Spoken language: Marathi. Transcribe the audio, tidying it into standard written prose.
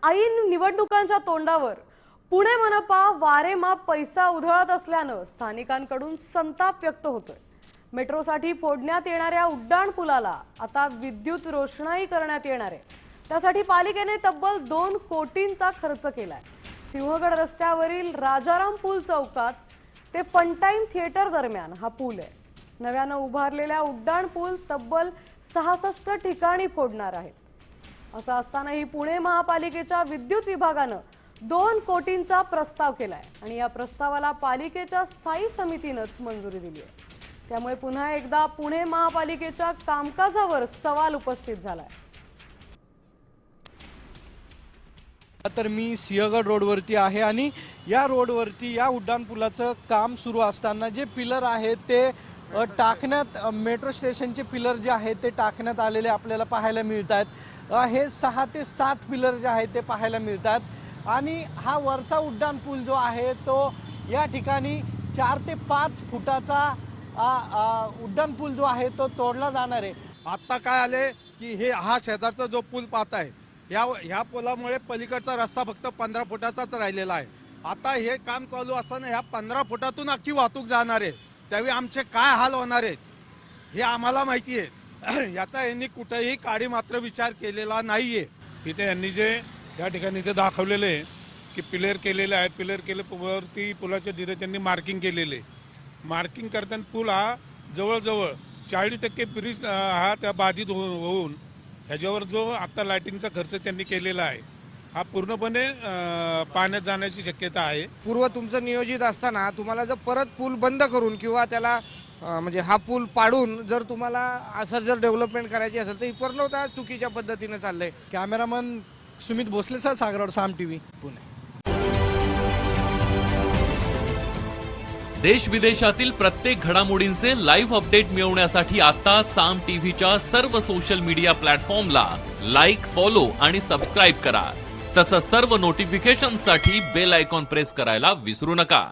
ऐन निवडणुकांच्या तोंडावर पुणे मनपा वारेमाप पैसा उधळत असल्यानं स्थानिकांकडून संताप व्यक्त होतोय। मेट्रोसाठी फोडण्यात येणाऱ्या उड्डाण पुलाला आता विद्युत रोषणाई करण्यात येणार आहे। त्यासाठी पालिकेने तब्बल 2 कोटींचा खर्च केलाय। सिंहगड रस्त्यावरील राजाराम पूल चौकात ते फंटाईन थिएटर दरम्यान हा पूल आहे। नव्यानं उभारलेल्या उड्डाण पूल तब्बल 66 ठिकाणी फोडणार आहेत। असं असतानाही पुणे महापालिकेच्या विद्युत विभागानं 2 कोटींचा प्रस्ताव केलाय आणि या प्रस्तावाला पालिकेच्या स्थायी समितीनंच मंजुरी दिली आहे। त्यामुळे पुन्हा एकदा पुणे महापालिकेच्या कामकाजावर सवाल उपस्थित झालाय। तर मी सिंहगड रोडवरती आहे आणि या रोडवरती या उड्डाण पुलाचं काम सुरू असताना जे पिलर आहेत ते टाकण्यात मेट्रो स्टेशनचे पिलर जे आहेत ते टाकण्यात आलेले आपल्याला पाहायला मिळतात। हे 6 ते 7 पिलर जे आहेत ते पाहायला मिळतात आणि हा वरचा उड्डाण पूल जो आहे तो या ठिकाणी 4 ते 5 फुटाचा उड्डाण पूल जो आहे तो तोडला जाणार आहे। आता काय आले की हा शेजारचा जो पूल पाहताय ह्या पुलामुळे पलीकडचा रस्ता फक्त 15 फुटाचाच राहिलेला आहे। आता हे काम चालू असताना ह्या 15 फुटातून अख्खी वाहतूक जाणार आहे, त्यावेळी आमचे काय हाल होणार आहेत हे आम्हाला माहिती आहे। याचा यांनी कुठेही काडी मात्र विचार केलेला नाहीये। इथे यांनी जे या ठिकाणी इथे दाखवलेले आहे की पिलर केलेले आहेत, पिलर केल्यावरती पुलाच्या तिथे त्यांनी मार्किंग केलेले। मार्किंग करताना पूल हा जवळजवळ 40% ब्रिज हा त्या बाधित होऊन ह्याच्यावर जो आता लाईटिंगचा खर्च त्यांनी केलेला आहे हा पूर्णपणे पाण्यात जाण्याची शक्यता आहे। पूर्व तुमचं नियोजित असताना तुम्हाला जर परत पूल बंद करून किंवा त्याला म्हणजे हा पूल पाडून जर तुम्हाला असं जर डेव्हलपमेंट करायची असेल तर ही पूर्णतः चुकीच्या पद्धतीने चाललंय। कॅमेरामन सुमित भोसले सह सागरवाड साम टीव्ही पुणे। देश विदेशातील प्रत्येक घडामोडींचे लाईव्ह अपडेट मिळवण्यासाठी आता साम टीव्हीच्या सर्व सोशल मीडिया प्लॅटफॉर्मला लाईक, फॉलो आणि सबस्क्राईब करा। तसंच सर्व नोटिफिकेशनसाठी बेल आयकॉन प्रेस करायला विसरू नका।